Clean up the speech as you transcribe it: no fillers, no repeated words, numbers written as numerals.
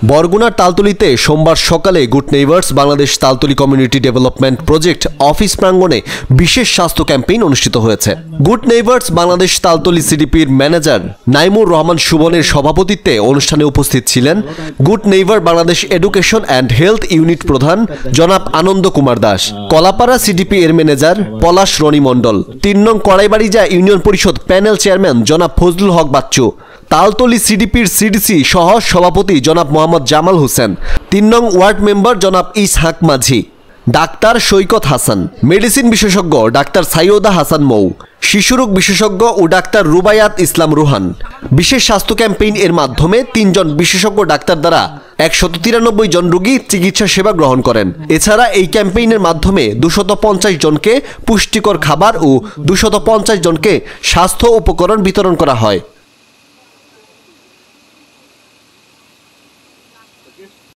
বরগুনার তালতলীতে সোমবার সকালে good neighbours Bangladesh Taltali community development project office প্রাঙ্গণে বিশেষ স্বাস্থ্য ক্যাম্পেইন অনুষ্ঠিত হয়েছে। গুড নেইবার্স বাংলাদেশ তালতলী সিডিপির ম্যানেজার নাইমুর রহমান সুবনের সভাপতিত্বে অনুষ্ঠানে উপস্থিত ছিলেন good neighbour Bangladesh education and health unit প্রধান জনাব আনন্দ কুমার দাস, কলাপাড়া সিডিপি এর ম্যানেজার পলাশ রনি মণ্ডল, ৩ নং Koraibarija union parishad panel chairman জনাব ফজলুল হক বাচ্চু, তালতলী সিডিপির সিডিসি সহ সভাপতি জনাব মোহাম্মদ জামাল হোসেন, ৩ নং ওয়ার্ড মেম্বার জনাব ইসহাক মাঝি, ডাক্তার সৈকত হাসান, মেডিসিন বিশেষজ্ঞ ডাক্তার সাইয়দা হাসান মৌ, শিশুরোগ বিশেষজ্ঞ ও ডাক্তার রুবায়াত ইসলাম রুহান। বিশেষ স্বাস্থ্য ক্যাম্পেইন এর মাধ্যমে ৩ জন বিশেষজ্ঞ ডাক্তার দ্বারা ১৯৩ জন রোগী চিকিৎসা সেবা গ্রহণ করেন। এছাড়া এই ক্যাম্পেইনের মাধ্যমে ২৫০ জনকে পুষ্টিকর খাবার ও ২৫০ জনকে স্বাস্থ্য উপকরণ বিতরণ করা হয়।